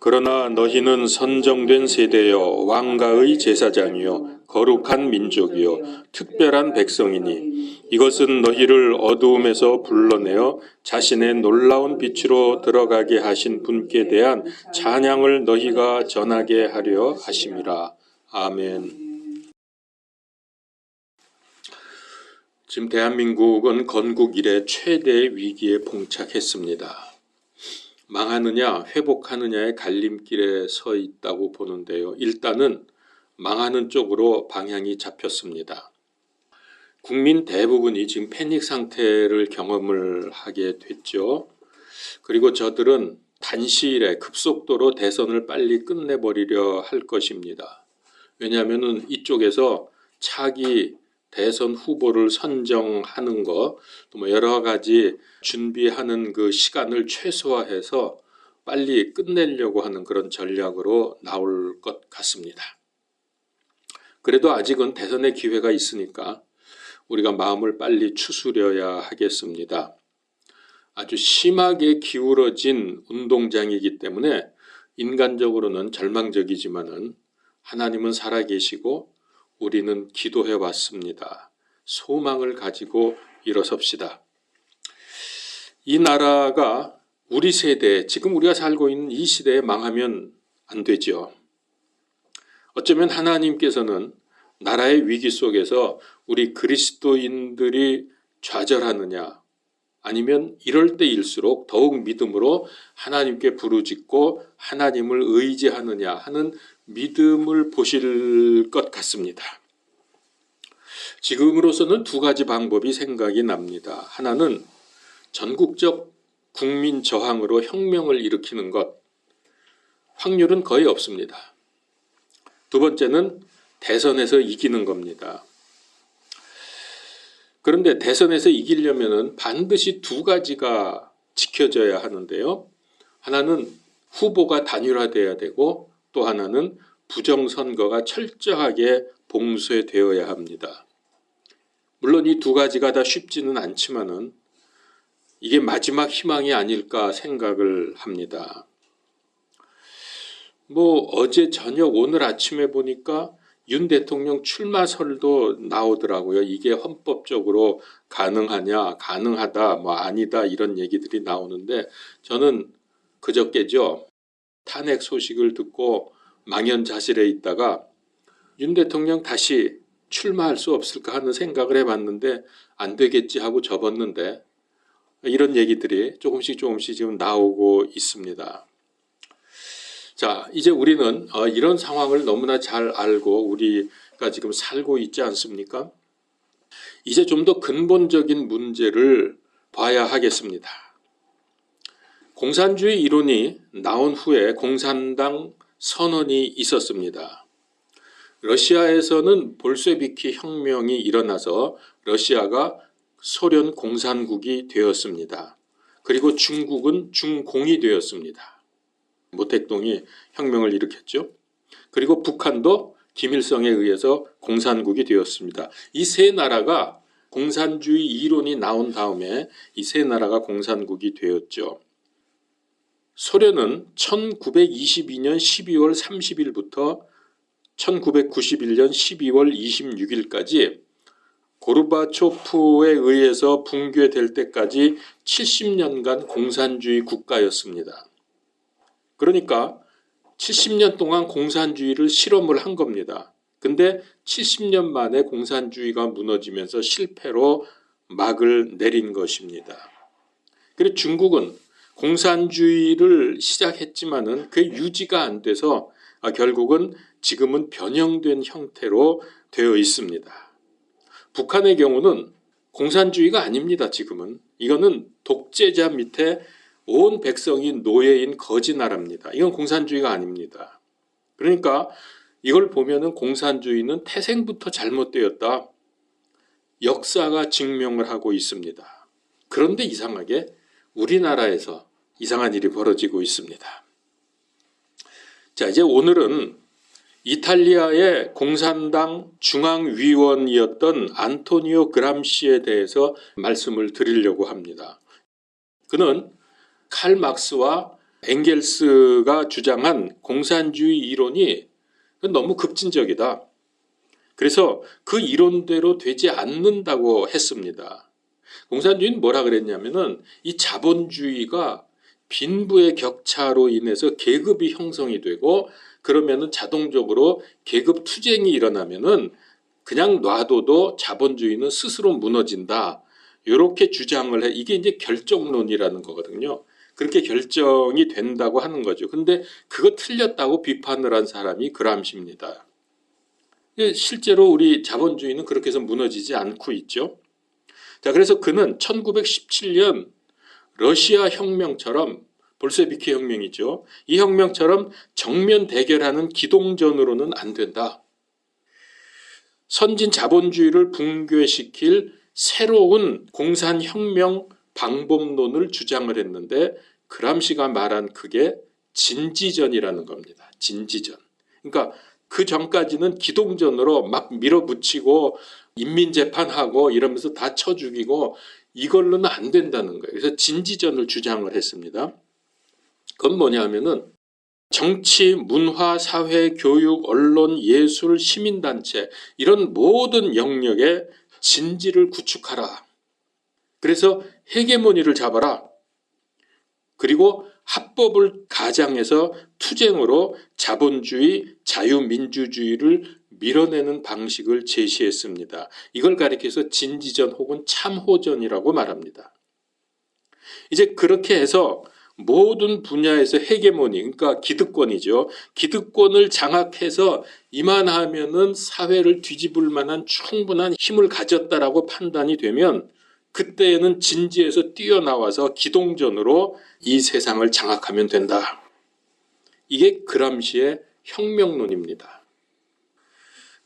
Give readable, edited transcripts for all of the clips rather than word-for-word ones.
그러나 너희는 선정된 세대여 왕가의 제사장이요 거룩한 민족이요 특별한 백성이니 이것은 너희를 어두움에서 불러내어 자신의 놀라운 빛으로 들어가게 하신 분께 대한 찬양을 너희가 전하게 하려 하심이라. 아멘. 지금 대한민국은 건국 이래 최대의 위기에 봉착했습니다. 망하느냐 회복하느냐의 갈림길에 서 있다고 보는데요. 일단은 망하는 쪽으로 방향이 잡혔습니다. 국민 대부분이 지금 패닉 상태를 경험을 하게 됐죠. 그리고 저들은 단시일에 급속도로 대선을 빨리 끝내버리려 할 것입니다. 왜냐하면 이쪽에서 차기 대선 후보를 선정하는 것, 또 여러 가지 준비하는 그 시간을 최소화해서 빨리 끝내려고 하는 그런 전략으로 나올 것 같습니다. 그래도 아직은 대선의 기회가 있으니까 우리가 마음을 빨리 추스려야 하겠습니다. 아주 심하게 기울어진 운동장이기 때문에 인간적으로는 절망적이지만은 하나님은 살아계시고 우리는 기도해 왔습니다. 소망을 가지고 일어섭시다. 이 나라가 우리 세대, 지금 우리가 살고 있는 이 시대에 망하면 안 되죠. 어쩌면 하나님께서는 나라의 위기 속에서 우리 그리스도인들이 좌절하느냐, 아니면 이럴 때일수록 더욱 믿음으로 하나님께 부르짖고 하나님을 의지하느냐 하는 믿음을 보실 것 같습니다. 지금으로서는 두 가지 방법이 생각이 납니다. 하나는 전국적 국민 저항으로 혁명을 일으키는 것, 확률은 거의 없습니다. 두 번째는 대선에서 이기는 겁니다. 그런데 대선에서 이기려면 반드시 두 가지가 지켜져야 하는데요. 하나는 후보가 단일화되어야 되고 또 하나는 부정선거가 철저하게 봉쇄되어야 합니다. 물론 이 두 가지가 다 쉽지는 않지만은 이게 마지막 희망이 아닐까 생각을 합니다. 어제 저녁 오늘 아침에 보니까 윤 대통령 출마설도 나오더라고요. 이게 헌법적으로 가능하냐, 가능하다, 아니다 이런 얘기들이 나오는데 저는 그저께죠. 탄핵 소식을 듣고 망연자실해 있다가 윤 대통령 다시 출마할 수 없을까 하는 생각을 해봤는데 안 되겠지 하고 접었는데 이런 얘기들이 조금씩 지금 나오고 있습니다. 자, 이제 우리는 이런 상황을 너무나 잘 알고 우리가 지금 살고 있지 않습니까? 이제 좀 더 근본적인 문제를 봐야 하겠습니다. 공산주의 이론이 나온 후에 공산당 선언이 있었습니다. 러시아에서는 볼셰비키 혁명이 일어나서 러시아가 소련 공산국이 되었습니다. 그리고 중국은 중공이 되었습니다. 모택동이 혁명을 일으켰죠. 그리고 북한도 김일성에 의해서 공산국이 되었습니다. 이 세 나라가 공산주의 이론이 나온 다음에 이 세 나라가 공산국이 되었죠. 소련은 1922년 12월 30일부터 1991년 12월 26일까지 고르바초프에 의해서 붕괴될 때까지 70년간 공산주의 국가였습니다. 그러니까 70년 동안 공산주의를 실험을 한 겁니다. 근데 70년 만에 공산주의가 무너지면서 실패로 막을 내린 것입니다. 그리고 중국은 공산주의를 시작했지만은 그게 유지가 안 돼서 결국은 지금은 변형된 형태로 되어 있습니다. 북한의 경우는 공산주의가 아닙니다. 지금은 이거는 독재자 밑에 온 백성이 노예인 거지 나라입니다. 이건 공산주의가 아닙니다. 그러니까 이걸 보면은 공산주의는 태생부터 잘못되었다. 역사가 증명을 하고 있습니다. 그런데 이상하게 우리나라에서 이상한 일이 벌어지고 있습니다. 자, 이제 오늘은 이탈리아의 공산당 중앙위원이었던 안토니오 그람시에 대해서 말씀을 드리려고 합니다. 그는 칼 막스와 엥겔스가 주장한 공산주의 이론이 너무 급진적이다. 그래서 그 이론대로 되지 않는다고 했습니다. 공산주의는 뭐라 그랬냐면은 이 자본주의가 빈부의 격차로 인해서 계급이 형성이 되고 그러면은 자동적으로 계급 투쟁이 일어나면은 그냥 놔둬도 자본주의는 스스로 무너진다. 이렇게 주장을 해. 이게 이제 결정론이라는 거거든요. 그렇게 결정이 된다고 하는 거죠. 근데 그거 틀렸다고 비판을 한 사람이 그람시입니다. 실제로 우리 자본주의는 그렇게 해서 무너지지 않고 있죠. 자, 그래서 그는 1917년 러시아 혁명처럼 볼셰비키 혁명이죠. 이 혁명처럼 정면 대결하는 기동전으로는 안 된다. 선진 자본주의를 붕괴시킬 새로운 공산혁명 방법론을 주장을 했는데 그람시가 말한 그게 진지전이라는 겁니다. 진지전. 그러니까 그 전까지는 기동전으로 막 밀어붙이고 인민재판하고 이러면서 다 쳐 죽이고 이걸로는 안 된다는 거예요. 그래서 진지전을 주장을 했습니다. 그건 뭐냐 하면은 정치, 문화, 사회, 교육, 언론, 예술, 시민단체 이런 모든 영역에 진지를 구축하라. 그래서 헤게모니를 잡아라. 그리고 합법을 가장해서 투쟁으로 자본주의, 자유민주주의를 밀어내는 방식을 제시했습니다. 이걸 가리켜서 진지전 혹은 참호전이라고 말합니다. 이제 그렇게 해서 모든 분야에서 헤게모니, 그러니까 기득권이죠. 기득권을 장악해서 이만하면은 사회를 뒤집을 만한 충분한 힘을 가졌다라고 판단이 되면 그때에는 진지에서 뛰어나와서 기동전으로 이 세상을 장악하면 된다. 이게 그람시의 혁명론입니다.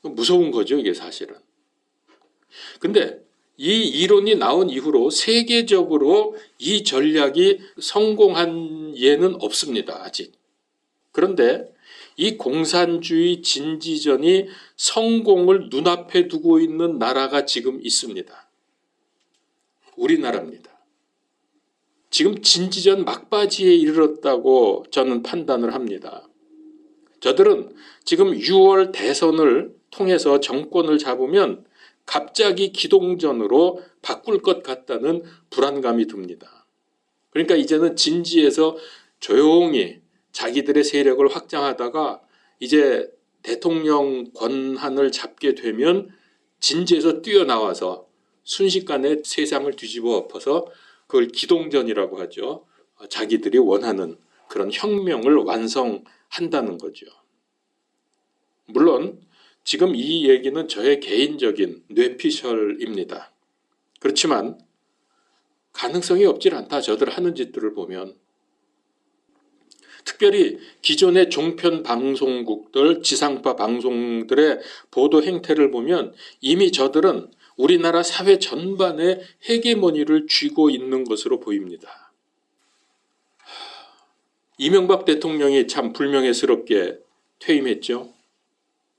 무서운 거죠, 이게 사실은. 근데 이 이론이 나온 이후로 세계적으로 이 전략이 성공한 예는 없습니다, 아직. 그런데 이 공산주의 진지전이 성공을 눈앞에 두고 있는 나라가 지금 있습니다. 우리나라입니다. 지금 진지전 막바지에 이르렀다고 저는 판단을 합니다. 저들은 지금 6월 대선을 통해서 정권을 잡으면 갑자기 기동전으로 바꿀 것 같다는 불안감이 듭니다. 그러니까 이제는 진지에서 조용히 자기들의 세력을 확장하다가 이제 대통령 권한을 잡게 되면 진지에서 뛰어나와서 순식간에 세상을 뒤집어 엎어서 그걸 기동전이라고 하죠. 자기들이 원하는 그런 혁명을 완성한다는 거죠. 물론 지금 이 얘기는 저의 개인적인 뇌피셜입니다. 그렇지만 가능성이 없질 않다. 저들 하는 짓들을 보면. 특별히 기존의 종편 방송국들, 지상파 방송들의 보도 행태를 보면 이미 저들은 우리나라 사회 전반에 헤게모니를 쥐고 있는 것으로 보입니다. 이명박 대통령이 참 불명예스럽게 퇴임했죠.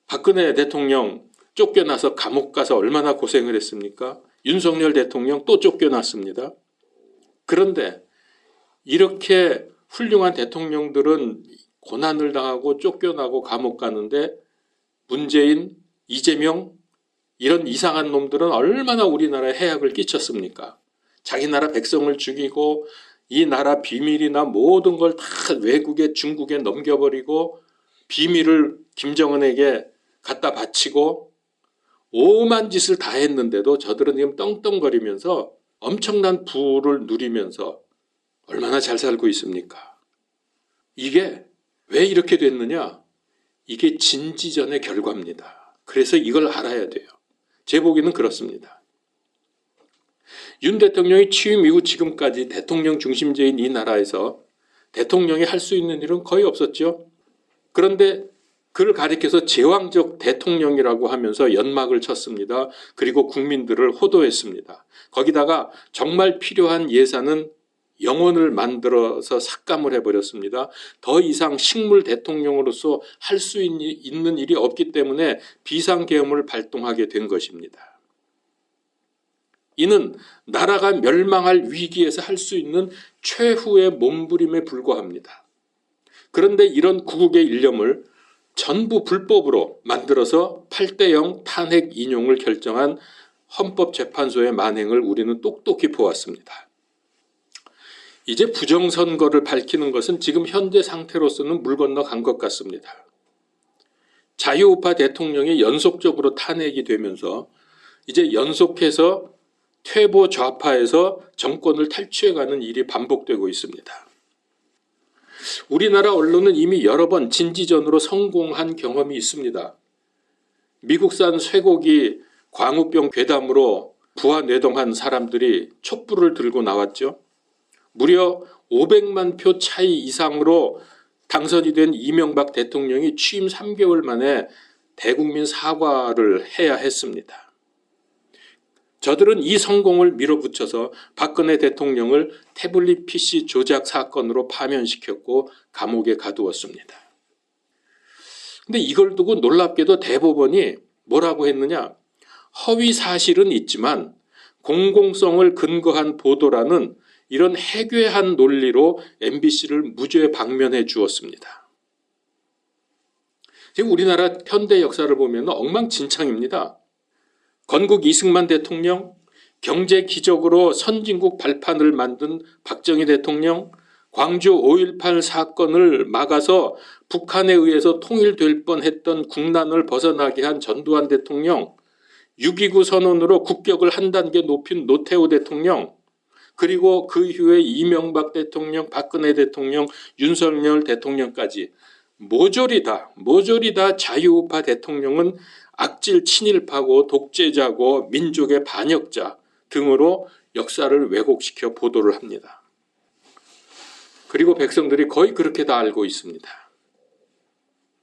박근혜 대통령 쫓겨나서 감옥 가서 얼마나 고생을 했습니까? 윤석열 대통령 또 쫓겨났습니다. 그런데 이렇게 훌륭한 대통령들은 고난을 당하고 쫓겨나고 감옥 가는데 문재인, 이재명 이런 이상한 놈들은 얼마나 우리나라에 해악을 끼쳤습니까? 자기 나라 백성을 죽이고 이 나라 비밀이나 모든 걸 다 외국에 중국에 넘겨버리고 비밀을 김정은에게 갖다 바치고 오만 짓을 다 했는데도 저들은 지금 떵떵거리면서 엄청난 부를 누리면서 얼마나 잘 살고 있습니까? 이게 왜 이렇게 됐느냐? 이게 진지전의 결과입니다. 그래서 이걸 알아야 돼요. 제 보기는 그렇습니다. 윤 대통령이 취임 이후 지금까지 대통령 중심제인 이 나라에서 대통령이 할 수 있는 일은 거의 없었죠. 그런데 그를 가리켜서 제왕적 대통령이라고 하면서 연막을 쳤습니다. 그리고 국민들을 호도했습니다. 거기다가 정말 필요한 예산은 영혼을 만들어서 삭감을 해버렸습니다. 더 이상 식물 대통령으로서 할 수 있는 일이 없기 때문에 비상계엄을 발동하게 된 것입니다. 이는 나라가 멸망할 위기에서 할 수 있는 최후의 몸부림에 불과합니다. 그런데 이런 구국의 일념을 전부 불법으로 만들어서 8대0 탄핵 인용을 결정한 헌법재판소의 만행을 우리는 똑똑히 보았습니다. 이제 부정선거를 밝히는 것은 지금 현재 상태로서는 물 건너간 것 같습니다. 자유우파 대통령이 연속적으로 탄핵이 되면서 이제 연속해서 퇴보 좌파에서 정권을 탈취해가는 일이 반복되고 있습니다. 우리나라 언론은 이미 여러 번 진지전으로 성공한 경험이 있습니다. 미국산 쇠고기 광우병 괴담으로 부하뇌동한 사람들이 촛불을 들고 나왔죠. 무려 500만 표 차이 이상으로 당선이 된 이명박 대통령이 취임 3개월 만에 대국민 사과를 해야 했습니다. 저들은 이 성공을 밀어붙여서 박근혜 대통령을 태블릿 PC 조작 사건으로 파면시켰고 감옥에 가두었습니다. 근데 이걸 두고 놀랍게도 대법원이 뭐라고 했느냐? 허위 사실은 있지만 공공성을 근거한 보도라는 이런 해괴한 논리로 MBC를 무죄 방면해 주었습니다. 지금 우리나라 현대 역사를 보면 엉망진창입니다. 건국 이승만 대통령, 경제 기적으로 선진국 발판을 만든 박정희 대통령, 광주 5.18 사건을 막아서 북한에 의해서 통일될 뻔했던 국난을 벗어나게 한 전두환 대통령, 6.29 선언으로 국격을 한 단계 높인 노태우 대통령, 그리고 그 이후에 이명박 대통령, 박근혜 대통령, 윤석열 대통령까지 모조리 다 자유우파 대통령은 악질 친일파고 독재자고 민족의 반역자 등으로 역사를 왜곡시켜 보도를 합니다. 그리고 백성들이 거의 그렇게 다 알고 있습니다.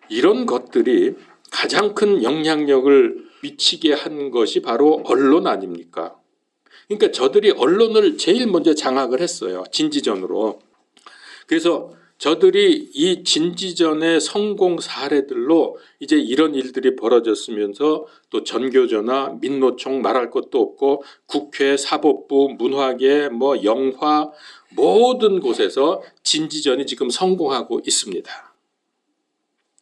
이런 것들이 가장 큰 영향력을 미치게 한 것이 바로 언론 아닙니까? 그러니까 저들이 언론을 제일 먼저 장악을 했어요. 진지전으로. 그래서 저들이 이 진지전의 성공 사례들로 이제 이런 일들이 벌어졌으면서 또 전교조나 민노총 말할 것도 없고 국회, 사법부, 문화계, 영화 모든 곳에서 진지전이 지금 성공하고 있습니다.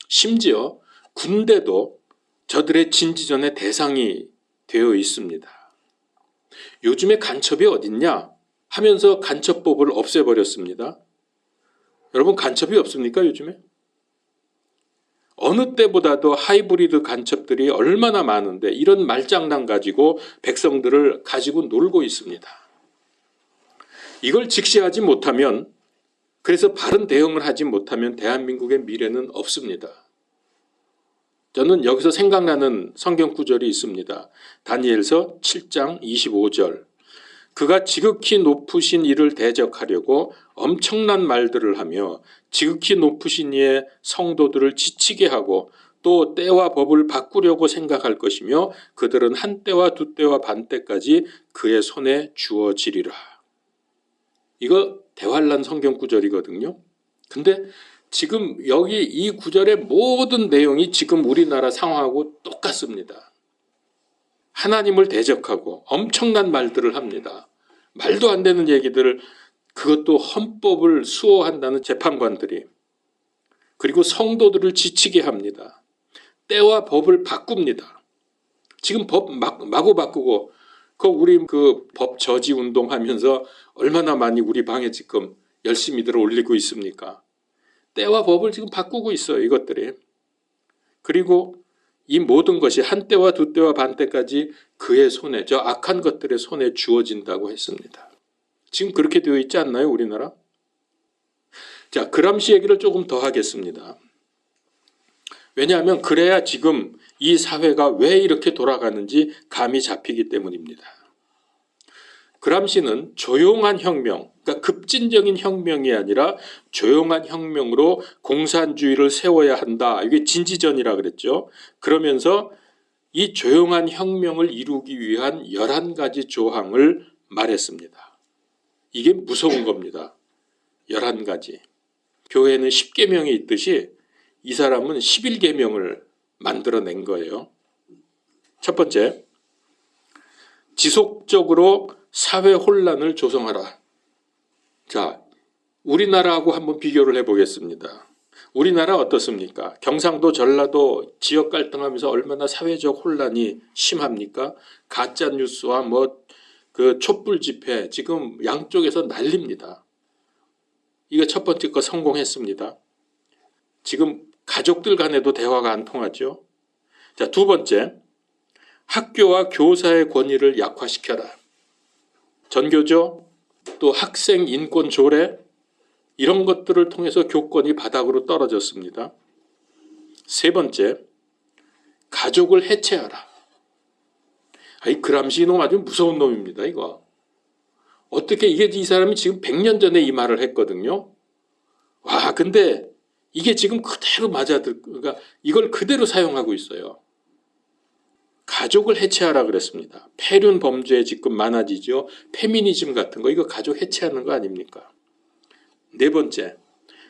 심지어 군대도 저들의 진지전의 대상이 되어 있습니다. 요즘에 간첩이 어딨냐 하면서 간첩법을 없애버렸습니다. 여러분 간첩이 없습니까 요즘에? 어느 때보다도 하이브리드 간첩들이 얼마나 많은데 이런 말장난 가지고 백성들을 가지고 놀고 있습니다. 이걸 직시하지 못하면, 그래서 바른 대응을 하지 못하면 대한민국의 미래는 없습니다. 저는 여기서 생각나는 성경 구절이 있습니다. 다니엘서 7장 25절. 그가 지극히 높으신 이를 대적하려고 엄청난 말들을 하며 지극히 높으신 이의 성도들을 지치게 하고 또 때와 법을 바꾸려고 생각할 것이며 그들은 한 때와 두 때와 반 때까지 그의 손에 주어지리라. 이거 대환란 성경 구절이거든요. 근데 지금 여기 이 구절의 모든 내용이 지금 우리나라 상황하고 똑같습니다. 하나님을 대적하고 엄청난 말들을 합니다. 말도 안 되는 얘기들을, 그것도 헌법을 수호한다는 재판관들이, 그리고 성도들을 지치게 합니다. 때와 법을 바꿉니다. 지금 법 마구 바꾸고, 우리 법 저지 운동하면서 얼마나 많이 우리 방에 지금 열심히들 올리고 있습니까? 때와 법을 지금 바꾸고 있어요, 이것들이. 그리고 이 모든 것이 한 때와 두 때와 반 때까지 그의 손에, 저 악한 것들의 손에 주어진다고 했습니다. 지금 그렇게 되어 있지 않나요, 우리나라? 자, 그람시 얘기를 조금 더 하겠습니다. 왜냐하면 그래야 지금 이 사회가 왜 이렇게 돌아가는지 감이 잡히기 때문입니다. 그람시는 조용한 혁명, 그러니까 급진적인 혁명이 아니라 조용한 혁명으로 공산주의를 세워야 한다. 이게 진지전이라 그랬죠. 그러면서 이 조용한 혁명을 이루기 위한 11가지 조항을 말했습니다. 이게 무서운 겁니다. 11가지. 교회는 10계명이 있듯이 이 사람은 11계명을 만들어낸 거예요. 첫 번째, 지속적으로 사회 혼란을 조성하라. 자, 우리나라하고 한번 비교를 해보겠습니다. 우리나라 어떻습니까? 경상도, 전라도 지역 갈등하면서 얼마나 사회적 혼란이 심합니까? 가짜 뉴스와 뭐 그 촛불 집회 지금 양쪽에서 난립니다. 이거 첫 번째 거 성공했습니다. 지금 가족들 간에도 대화가 안 통하죠. 자, 두 번째, 학교와 교사의 권위를 약화시켜라. 전교조, 또 학생 인권 조례 이런 것들을 통해서 교권이 바닥으로 떨어졌습니다. 세 번째, 가족을 해체하라. 이 그람시 놈 아주 무서운 놈입니다, 이거. 어떻게 이 사람이 지금 100년 전에 이 말을 했거든요. 와, 근데 이게 지금 그대로 그러니까 이걸 그대로 사용하고 있어요. 가족을 해체하라 그랬습니다. 폐륜 범죄 지금 많아지죠. 페미니즘 같은 거 이거 가족 해체하는 거 아닙니까? 네 번째,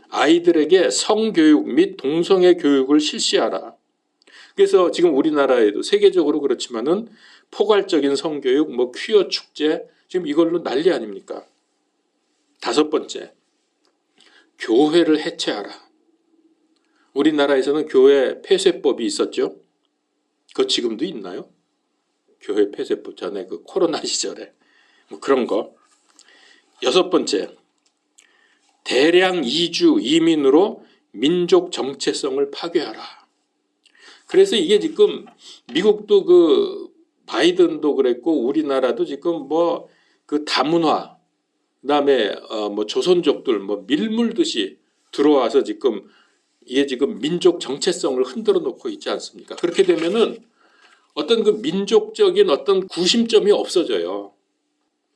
아이들에게 성교육 및 동성애 교육을 실시하라. 그래서 지금 우리나라에도 세계적으로 그렇지만은 포괄적인 성교육, 뭐 퀴어 축제 지금 이걸로 난리 아닙니까? 다섯 번째, 교회를 해체하라. 우리나라에서는 교회 폐쇄법이 있었죠. 그거 지금도 있나요? 교회 폐쇄법 전에 그 코로나 시절에 뭐 그런 거. 여섯 번째, 대량 이주 이민으로 민족 정체성을 파괴하라. 그래서 이게 지금 미국도 그 바이든도 그랬고 우리나라도 지금 뭐 그 다문화 그다음에 뭐 조선족들 뭐 밀물듯이 들어와서 지금 이게 지금 민족 정체성을 흔들어 놓고 있지 않습니까? 그렇게 되면은 어떤 그 민족적인 어떤 구심점이 없어져요.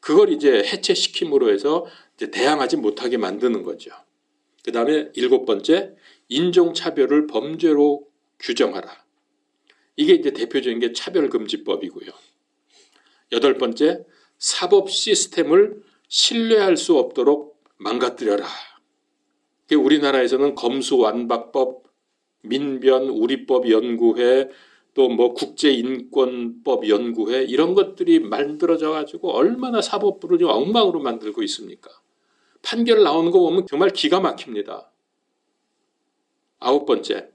그걸 이제 해체시킴으로 해서 이제 대항하지 못하게 만드는 거죠. 그다음에 일곱 번째, 인종차별을 범죄로 규정하라. 이게 이제 대표적인 게 차별금지법이고요. 여덟 번째, 사법 시스템을 신뢰할 수 없도록 망가뜨려라. 우리나라에서는 검수완박법, 민변, 우리법연구회, 또 뭐 국제인권법연구회 이런 것들이 만들어져 가지고 얼마나 사법부를 좀 엉망으로 만들고 있습니까? 판결 나오는 거 보면 정말 기가 막힙니다. 아홉 번째,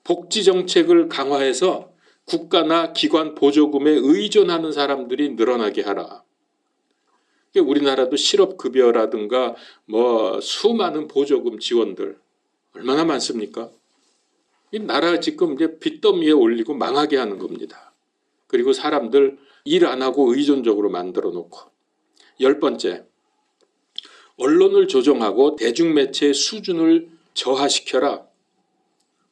복지정책을 강화해서 국가나 기관 보조금에 의존하는 사람들이 늘어나게 하라. 우리나라도 실업급여라든가 뭐 수많은 보조금 지원들 얼마나 많습니까? 이 나라 지금 이제 빚더미에 올리고 망하게 하는 겁니다. 그리고 사람들 일 안 하고 의존적으로 만들어 놓고. 열 번째, 언론을 조정하고 대중매체의 수준을 저하시켜라.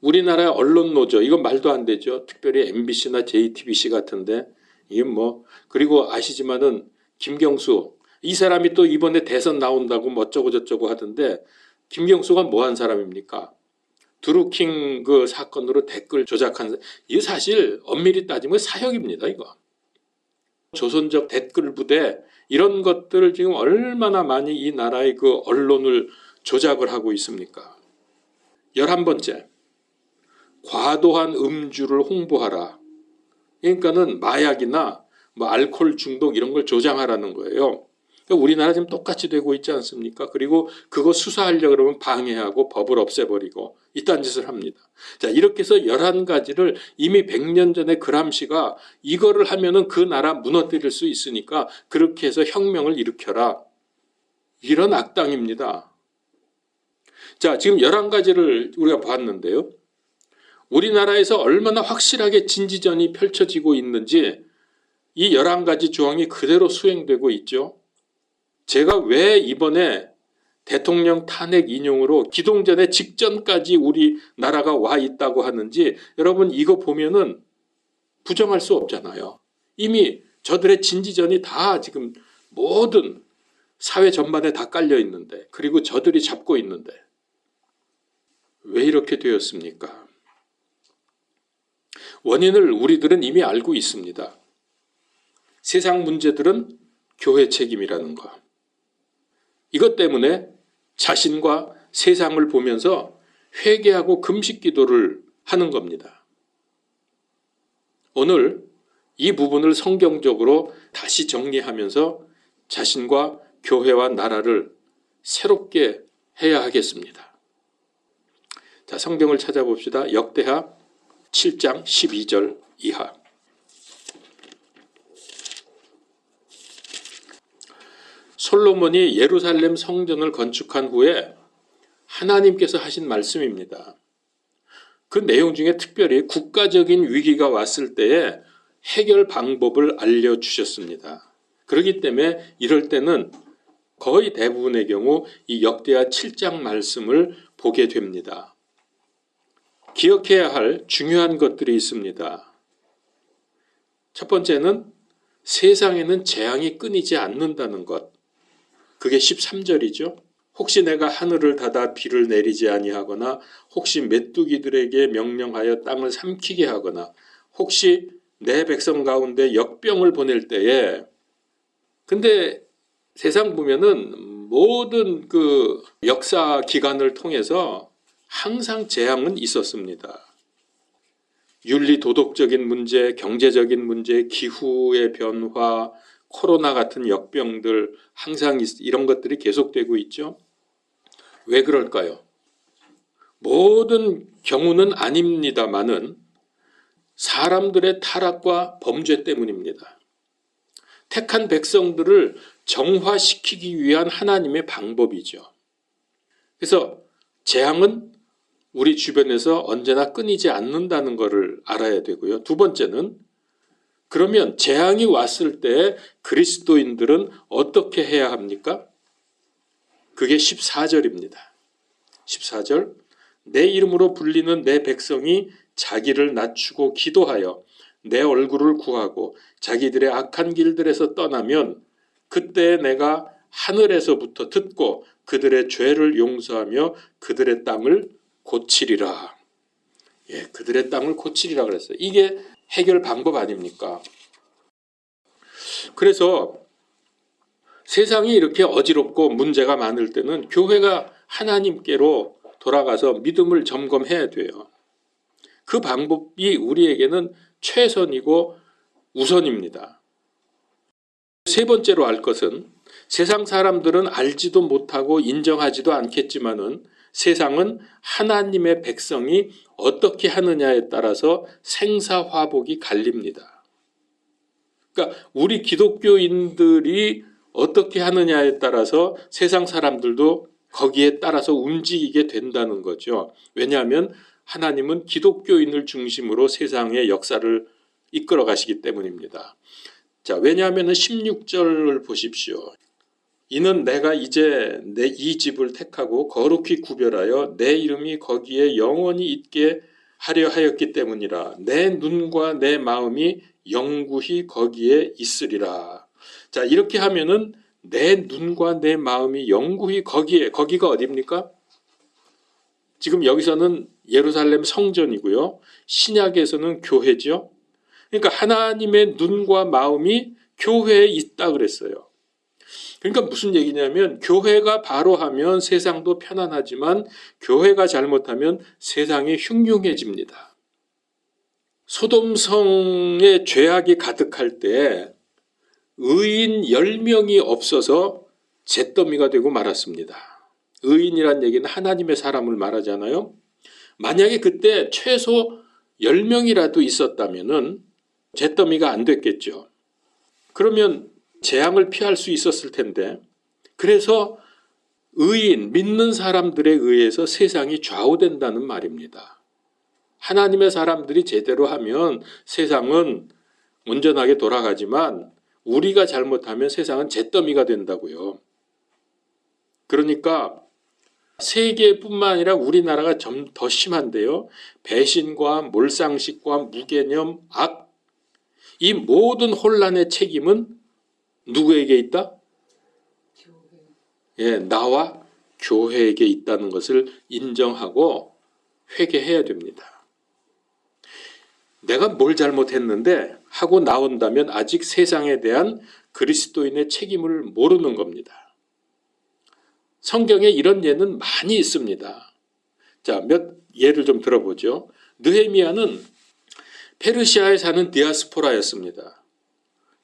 우리나라의 언론 노조 이건 말도 안 되죠. 특별히 MBC나 JTBC 같은데 이게 뭐 그리고 아시지만은 김경수 이 사람이 또 이번에 대선 나온다고 뭐 어쩌고 저쩌고 하던데 김경수가 뭐 한 사람입니까? 드루킹 그 사건으로 댓글 조작한 이게 사실 엄밀히 따지면 사형입니다. 이거. 조선적 댓글 부대 이런 것들을 지금 얼마나 많이 이 나라의 그 언론을 조작을 하고 있습니까? 11번째, 과도한 음주를 홍보하라. 그러니까는 마약이나 뭐 알코올 중독 이런 걸 조장하라는 거예요. 그러니까 우리나라 지금 똑같이 되고 있지 않습니까? 그리고 그거 수사하려고 그러면 방해하고 법을 없애버리고 이딴 짓을 합니다. 자, 이렇게 해서 11가지를 이미 100년 전에 그람시가 이거를 하면은 그 나라 무너뜨릴 수 있으니까 그렇게 해서 혁명을 일으켜라. 이런 악당입니다. 자, 지금 11가지를 우리가 봤는데요. 우리나라에서 얼마나 확실하게 진지전이 펼쳐지고 있는지 이 11가지 조항이 그대로 수행되고 있죠. 제가 왜 이번에 대통령 탄핵 인용으로 기동전의 직전까지 우리나라가 와 있다고 하는지 여러분 이거 보면은 부정할 수 없잖아요. 이미 저들의 진지전이 다 지금 모든 사회 전반에 다 깔려 있는데 그리고 저들이 잡고 있는데 왜 이렇게 되었습니까? 원인을 우리들은 이미 알고 있습니다. 세상 문제들은 교회 책임이라는 거. 이것 때문에 자신과 세상을 보면서 회개하고 금식 기도를 하는 겁니다. 오늘 이 부분을 성경적으로 다시 정리하면서 자신과 교회와 나라를 새롭게 해야 하겠습니다. 자, 성경을 찾아봅시다. 역대하 7장 12절 이하. 솔로몬이 예루살렘 성전을 건축한 후에 하나님께서 하신 말씀입니다. 그 내용 중에 특별히 국가적인 위기가 왔을 때에 해결 방법을 알려주셨습니다. 그렇기 때문에 이럴 때는 거의 대부분의 경우 이 역대하 7장 말씀을 보게 됩니다. 기억해야 할 중요한 것들이 있습니다. 첫 번째는 세상에는 재앙이 끊이지 않는다는 것. 그게 13절이죠. 혹시 내가 하늘을 닫아 비를 내리지 아니하거나 혹시 메뚜기들에게 명령하여 땅을 삼키게 하거나 혹시 내 백성 가운데 역병을 보낼 때에, 근데 세상 보면은 모든 그 역사 기간을 통해서 항상 재앙은 있었습니다. 윤리 도덕적인 문제, 경제적인 문제, 기후의 변화, 코로나 같은 역병들, 항상 이런 것들이 계속되고 있죠. 왜 그럴까요? 모든 경우는 아닙니다만은 사람들의 타락과 범죄 때문입니다. 택한 백성들을 정화시키기 위한 하나님의 방법이죠. 그래서 재앙은 우리 주변에서 언제나 끊이지 않는다는 것을 알아야 되고요. 두 번째는, 그러면 재앙이 왔을 때 그리스도인들은 어떻게 해야 합니까? 그게 14절입니다. 14절, 내 이름으로 불리는 내 백성이 자기를 낮추고 기도하여 내 얼굴을 구하고 자기들의 악한 길들에서 떠나면 그때 내가 하늘에서부터 듣고 그들의 죄를 용서하며 그들의 땅을 고치리라. 예, 그들의 땅을 고치리라 그랬어요. 이게 해결 방법 아닙니까? 그래서 세상이 이렇게 어지럽고 문제가 많을 때는 교회가 하나님께로 돌아가서 믿음을 점검해야 돼요. 그 방법이 우리에게는 최선이고 우선입니다. 세 번째로 알 것은, 세상 사람들은 알지도 못하고 인정하지도 않겠지만은 세상은 하나님의 백성이 어떻게 하느냐에 따라서 생사화복이 갈립니다. 그러니까 우리 기독교인들이 어떻게 하느냐에 따라서 세상 사람들도 거기에 따라서 움직이게 된다는 거죠. 왜냐하면 하나님은 기독교인을 중심으로 세상의 역사를 이끌어 가시기 때문입니다. 자, 왜냐하면 16절을 보십시오. 이는 내가 이제 내 이 집을 택하고 거룩히 구별하여 내 이름이 거기에 영원히 있게 하려 하였기 때문이라. 내 눈과 내 마음이 영구히 거기에 있으리라. 자, 이렇게 하면은 내 눈과 내 마음이 영구히 거기가 어디입니까? 지금 여기서는 예루살렘 성전이고요. 신약에서는 교회죠. 그러니까 하나님의 눈과 마음이 교회에 있다 그랬어요. 그러니까 무슨 얘기냐면 교회가 바로 하면 세상도 편안하지만 교회가 잘못하면 세상이 흉흉해집니다. 소돔성에 죄악이 가득할 때 의인 10명이 없어서 잿더미가 되고 말았습니다. 의인이란 얘기는 하나님의 사람을 말하잖아요. 만약에 그때 최소 10명이라도 있었다면은 잿더미가 안 됐겠죠. 그러면 재앙을 피할 수 있었을 텐데, 그래서 의인, 믿는 사람들에 의해서 세상이 좌우된다는 말입니다. 하나님의 사람들이 제대로 하면 세상은 온전하게 돌아가지만 우리가 잘못하면 세상은 잿더미가 된다고요. 그러니까 세계뿐만 아니라 우리나라가 좀 더 심한데요. 배신과 몰상식과 무개념, 악, 이 모든 혼란의 책임은 누구에게 있다? 예, 나와 교회에게 있다는 것을 인정하고 회개해야 됩니다. 내가 뭘 잘못했는데 하고 나온다면 아직 세상에 대한 그리스도인의 책임을 모르는 겁니다. 성경에 이런 예는 많이 있습니다. 자, 몇 예를 좀 들어보죠. 느헤미야는 페르시아에 사는 디아스포라였습니다.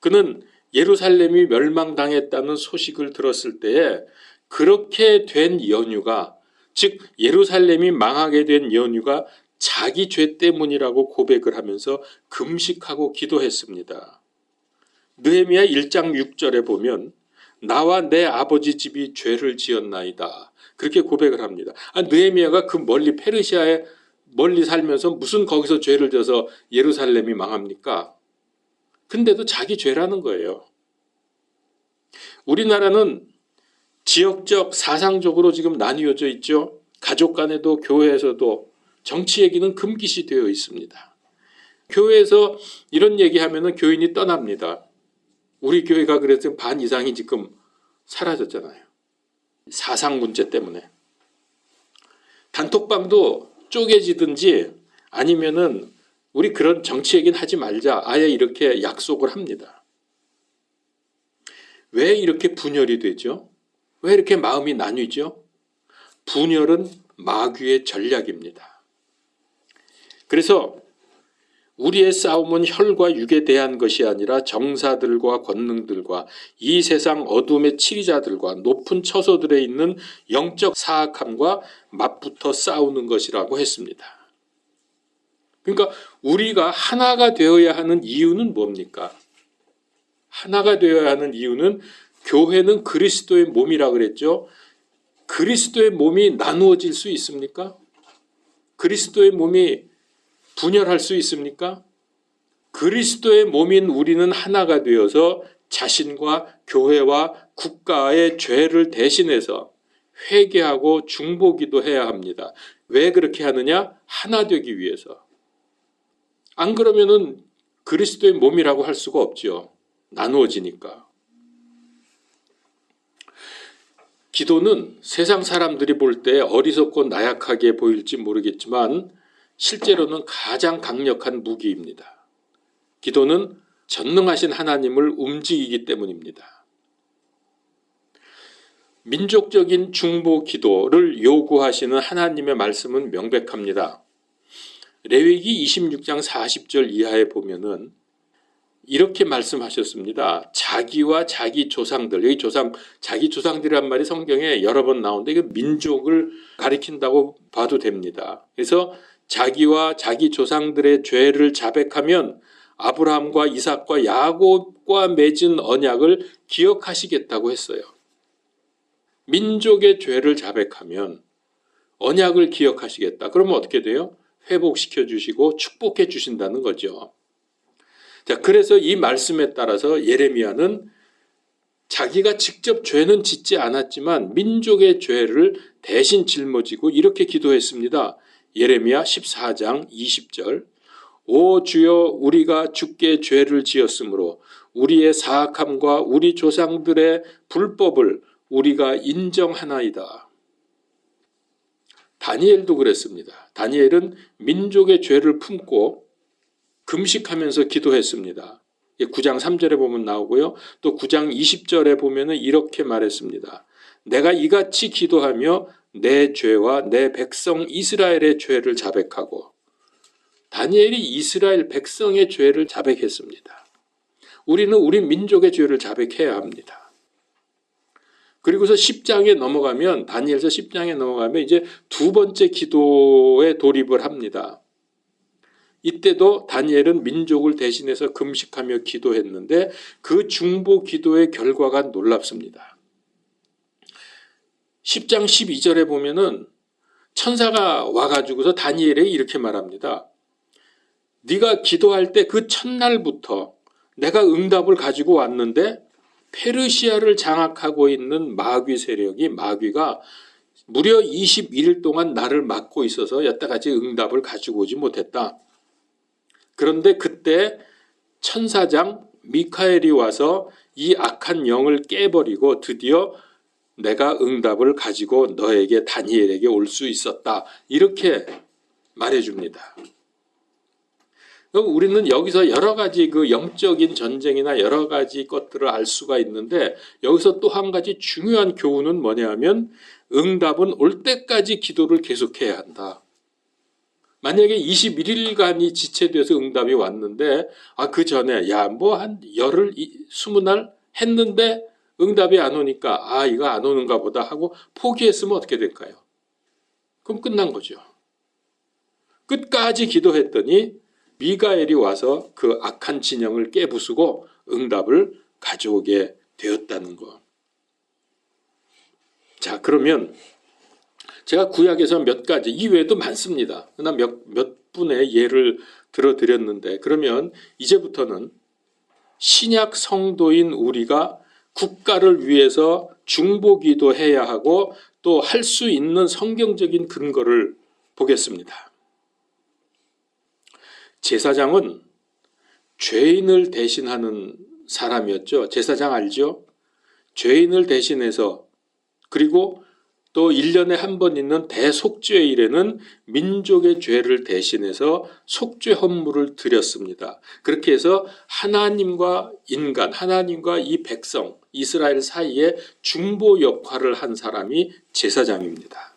그는 예루살렘이 멸망당했다는 소식을 들었을 때에 그렇게 된 연유가 즉 예루살렘이 망하게 된 연유가 자기 죄 때문이라고 고백을 하면서 금식하고 기도했습니다. 느헤미야 1장 6절에 보면 나와 내 아버지 집이 죄를 지었나이다. 그렇게 고백을 합니다. 느헤미야가 그 멀리 페르시아에 멀리 살면서 무슨 거기서 죄를 져서 예루살렘이 망합니까? 근데도 자기 죄라는 거예요. 우리나라는 지역적, 사상적으로 지금 나뉘어져 있죠. 가족 간에도 교회에서도 정치 얘기는 금기시 되어 있습니다. 교회에서 이런 얘기하면 교인이 떠납니다. 우리 교회가 그래서 반 이상이 지금 사라졌잖아요. 사상 문제 때문에. 단톡방도 쪼개지든지 아니면은 우리 그런 정치 얘기는 하지 말자. 아예 이렇게 약속을 합니다. 왜 이렇게 분열이 되죠? 왜 이렇게 마음이 나뉘죠? 분열은 마귀의 전략입니다. 그래서 우리의 싸움은 혈과 육에 대한 것이 아니라 정사들과 권능들과 이 세상 어둠의 치리자들과 높은 처소들에 있는 영적 사악함과 맞붙어 싸우는 것이라고 했습니다. 그러니까 우리가 하나가 되어야 하는 이유는 뭡니까? 하나가 되어야 하는 이유는 교회는 그리스도의 몸이라 그랬죠. 그리스도의 몸이 나누어질 수 있습니까? 그리스도의 몸이 분열할 수 있습니까? 그리스도의 몸인 우리는 하나가 되어서 자신과 교회와 국가의 죄를 대신해서 회개하고 중보기도 해야 합니다. 왜 그렇게 하느냐? 하나 되기 위해서. 안 그러면은 그리스도의 몸이라고 할 수가 없죠. 나누어지니까. 기도는 세상 사람들이 볼 때 어리석고 나약하게 보일지 모르겠지만 실제로는 가장 강력한 무기입니다. 기도는 전능하신 하나님을 움직이기 때문입니다. 민족적인 중보 기도를 요구하시는 하나님의 말씀은 명백합니다. 레위기 26장 40절 이하에 보면은 이렇게 말씀하셨습니다. 자기와 자기 조상들, 여기 자기 조상들이란 말이 성경에 여러 번 나오는데 이거 민족을 가리킨다고 봐도 됩니다. 그래서 자기와 자기 조상들의 죄를 자백하면 아브라함과 이삭과 야곱과 맺은 언약을 기억하시겠다고 했어요. 민족의 죄를 자백하면 언약을 기억하시겠다. 그러면 어떻게 돼요? 회복시켜 주시고 축복해 주신다는 거죠. 자, 그래서 이 말씀에 따라서 예레미야는 자기가 직접 죄는 짓지 않았지만 민족의 죄를 대신 짊어지고 이렇게 기도했습니다. 예레미야 14장 20절 오 주여 우리가 주께 죄를 지었으므로 우리의 사악함과 우리 조상들의 불법을 우리가 인정하나이다. 다니엘도 그랬습니다. 다니엘은 민족의 죄를 품고 금식하면서 기도했습니다. 9장 3절에 보면 나오고요. 또 9장 20절에 보면 이렇게 말했습니다. 내가 이같이 기도하며 내 죄와 내 백성 이스라엘의 죄를 자백하고 다니엘이 이스라엘 백성의 죄를 자백했습니다. 우리는 우리 민족의 죄를 자백해야 합니다. 그리고서 10장에 넘어가면 다니엘서 10장에 넘어가면 이제 두 번째 기도에 돌입을 합니다. 이때도 다니엘은 민족을 대신해서 금식하며 기도했는데 그 중보 기도의 결과가 놀랍습니다. 10장 12절에 보면은 천사가 와가지고서 다니엘에게 이렇게 말합니다. 네가 기도할 때 그 첫날부터 내가 응답을 가지고 왔는데 페르시아를 장악하고 있는 마귀가 무려 21일 동안 나를 막고 있어서 여태까지 응답을 가지고 오지 못했다. 그런데 그때 천사장 미카엘이 와서 이 악한 영을 깨버리고 드디어 내가 응답을 가지고 너에게 다니엘에게 올 수 있었다. 이렇게 말해줍니다. 우리는 여기서 여러 가지 그 영적인 전쟁이나 여러 가지 것들을 알 수가 있는데 여기서 또 한 가지 중요한 교훈은 뭐냐 하면 응답은 올 때까지 기도를 계속해야 한다. 만약에 21일간이 지체돼서 응답이 왔는데 그 전에 한 열흘, 20날 했는데 응답이 안 오니까 이거 안 오는가 보다 하고 포기했으면 어떻게 될까요? 그럼 끝난 거죠. 끝까지 기도했더니 미가엘이 와서 그 악한 진영을 깨부수고 응답을 가져오게 되었다는 거. 자, 그러면 제가 구약에서 몇 가지, 이외에도 많습니다. 그러나 몇 분의 예를 들어드렸는데, 그러면 이제부터는 신약 성도인 우리가 국가를 위해서 중보기도 해야 하고 또 할 수 있는 성경적인 근거를 보겠습니다. 제사장은 죄인을 대신하는 사람이었죠. 제사장 알죠? 죄인을 대신해서, 그리고 또 1년에 한 번 있는 대속죄일에는 민족의 죄를 대신해서 속죄 헌물을 드렸습니다. 그렇게 해서 하나님과 인간, 하나님과 이 백성, 이스라엘 사이에 중보 역할을 한 사람이 제사장입니다.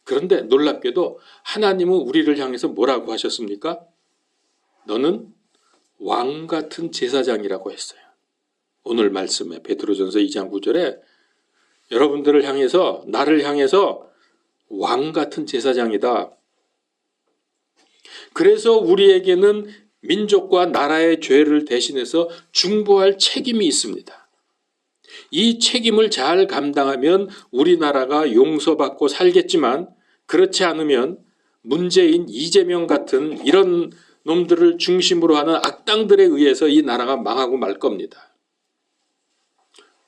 그런데 놀랍게도 하나님은 우리를 향해서 뭐라고 하셨습니까? 너는 왕 같은 제사장이라고 했어요. 오늘 말씀에 베드로전서 2장 9절에 여러분들을 향해서, 나를 향해서 왕 같은 제사장이다. 그래서 우리에게는 민족과 나라의 죄를 대신해서 중보할 책임이 있습니다. 이 책임을 잘 감당하면 우리나라가 용서받고 살겠지만, 그렇지 않으면 문재인, 이재명 같은 이런 놈들을 중심으로 하는 악당들에 의해서 이 나라가 망하고 말 겁니다.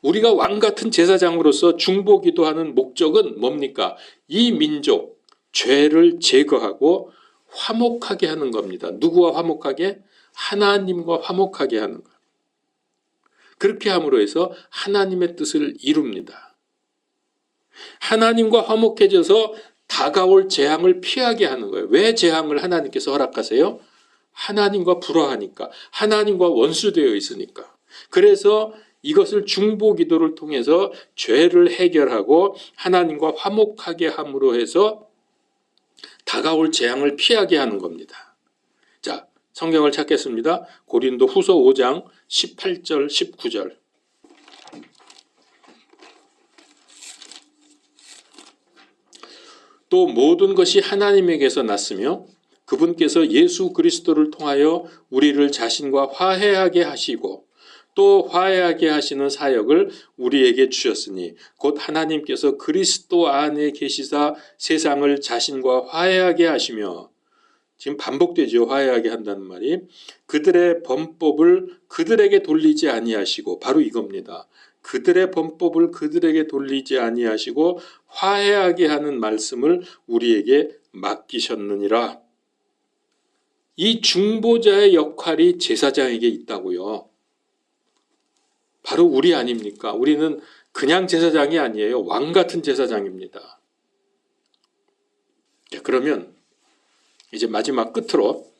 우리가 왕 같은 제사장으로서 중보기도하는 목적은 뭡니까? 이 민족, 죄를 제거하고 화목하게 하는 겁니다. 누구와 화목하게? 하나님과 화목하게 하는 것. 그렇게 함으로 해서 하나님의 뜻을 이룹니다. 하나님과 화목해져서 다가올 재앙을 피하게 하는 거예요. 왜 재앙을 하나님께서 허락하세요? 하나님과 불화하니까, 하나님과 원수되어 있으니까. 그래서 이것을 중보기도를 통해서 죄를 해결하고 하나님과 화목하게 함으로 해서 다가올 재앙을 피하게 하는 겁니다. 자, 성경을 찾겠습니다. 고린도 후서 5장 18절 19절. 또 모든 것이 하나님에게서 났으며 그분께서 예수 그리스도를 통하여 우리를 자신과 화해하게 하시고 또 화해하게 하시는 사역을 우리에게 주셨으니 곧 하나님께서 그리스도 안에 계시사 세상을 자신과 화해하게 하시며, 지금 반복되죠. 화해하게 한다는 말이. 그들의 범법을 그들에게 돌리지 아니하시고, 바로 이겁니다. 그들의 범법을 그들에게 돌리지 아니하시고 화해하게 하는 말씀을 우리에게 맡기셨느니라. 이 중보자의 역할이 제사장에게 있다고요. 바로 우리 아닙니까? 우리는 그냥 제사장이 아니에요. 왕 같은 제사장입니다. 그러면 이제 마지막 끝으로,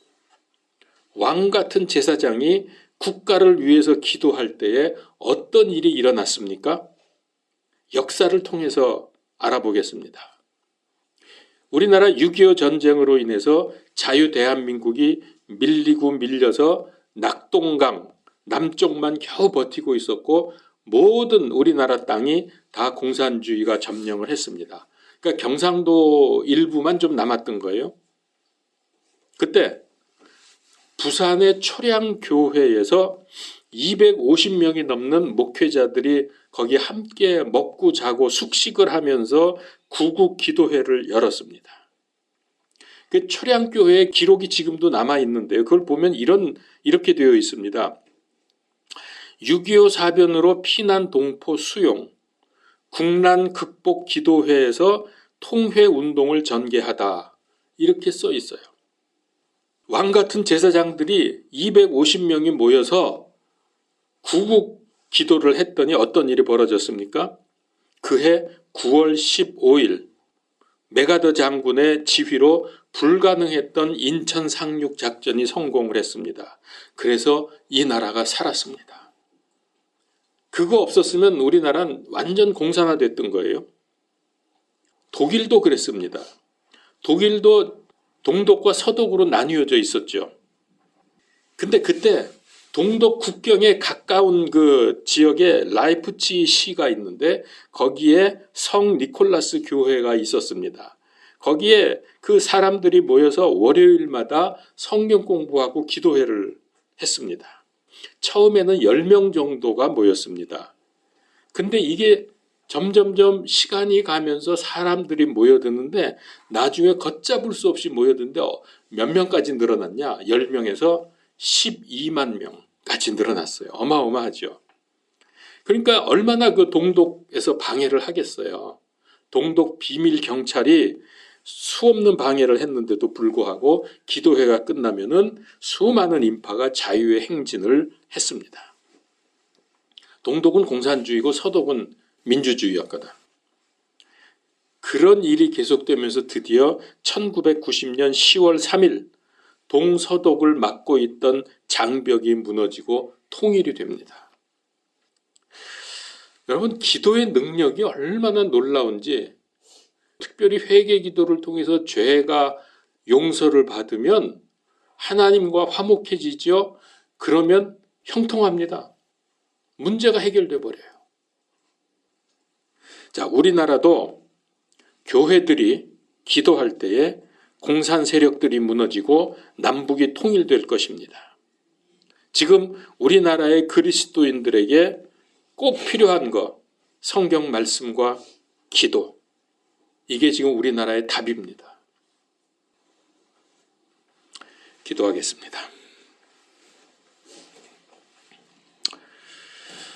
왕 같은 제사장이 국가를 위해서 기도할 때에 어떤 일이 일어났습니까? 역사를 통해서 알아보겠습니다. 우리나라 6.25 전쟁으로 인해서 자유 대한민국이 밀리고 밀려서 낙동강 남쪽만 겨우 버티고 있었고 모든 우리나라 땅이 다 공산주의가 점령을 했습니다. 그러니까 경상도 일부만 좀 남았던 거예요. 그때 부산의 초량교회에서 250명이 넘는 목회자들이 거기 함께 먹고 자고 숙식을 하면서 구국 기도회를 열었습니다. 그 초량교회의 기록이 지금도 남아있는데요. 그걸 보면 이렇게 되어 있습니다. 6.25 사변으로 피난 동포 수용, 국난 극복 기도회에서 통회 운동을 전개하다, 이렇게 써 있어요. 왕 같은 제사장들이 250명이 모여서 구국 기도를 했더니 어떤 일이 벌어졌습니까? 그해 9월 15일 메가더 장군의 지휘로 불가능했던 인천 상륙 작전이 성공을 했습니다. 그래서 이 나라가 살았습니다. 그거 없었으면 우리나라는 완전 공산화됐던 거예요. 독일도 그랬습니다. 독일도 동독과 서독으로 나뉘어져 있었죠. 근데 그때 동독 국경에 가까운 그 지역에 라이프치히 시가 있는데 거기에 성 니콜라스 교회가 있었습니다. 거기에 그 사람들이 모여서 월요일마다 성경 공부하고 기도회를 했습니다. 처음에는 10명 정도가 모였습니다. 근데 이게 점점점 시간이 가면서 사람들이 모여드는데 나중에 걷잡을 수 없이 모여드는데 몇 명까지 늘어났냐? 10명에서 12만 명까지 늘어났어요. 어마어마하죠. 그러니까 얼마나 그 동독에서 방해를 하겠어요. 동독 비밀 경찰이 수없는 방해를 했는데도 불구하고 기도회가 끝나면은 수많은 인파가 자유의 행진을 했습니다. 동독은 공산주의고 서독은 민주주의였거든. 그런 일이 계속되면서 드디어 1990년 10월 3일 동서독을 막고 있던 장벽이 무너지고 통일이 됩니다. 여러분, 기도의 능력이 얼마나 놀라운지, 특별히 회개 기도를 통해서 죄가 용서를 받으면 하나님과 화목해지죠. 그러면 형통합니다. 문제가 해결돼 버려요. 자, 우리나라도 교회들이 기도할 때에 공산 세력들이 무너지고 남북이 통일될 것입니다. 지금 우리나라의 그리스도인들에게 꼭 필요한 거, 성경 말씀과 기도. 이게 지금 우리나라의 답입니다. 기도하겠습니다.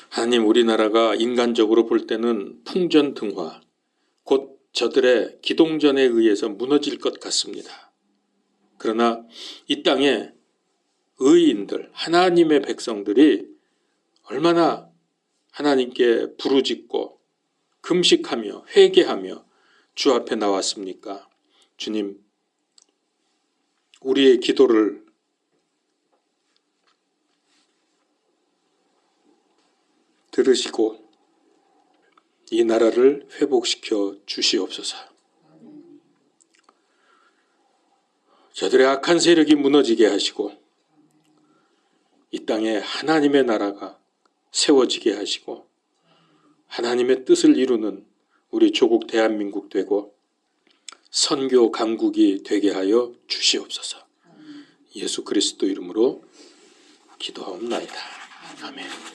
하나님, 우리나라가 인간적으로 볼 때는 풍전등화, 곧 저들의 기동전에 의해서 무너질 것 같습니다. 그러나 이 땅에 의인들, 하나님의 백성들이 얼마나 하나님께 부르짖고 금식하며 회개하며 주 앞에 나왔습니까? 주님, 우리의 기도를 들으시고 이 나라를 회복시켜 주시옵소서. 저들의 악한 세력이 무너지게 하시고 이 땅에 하나님의 나라가 세워지게 하시고 하나님의 뜻을 이루는 우리 조국 대한민국 되고 선교 강국이 되게 하여 주시옵소서. 예수 그리스도 이름으로 기도하옵나이다. 아멘.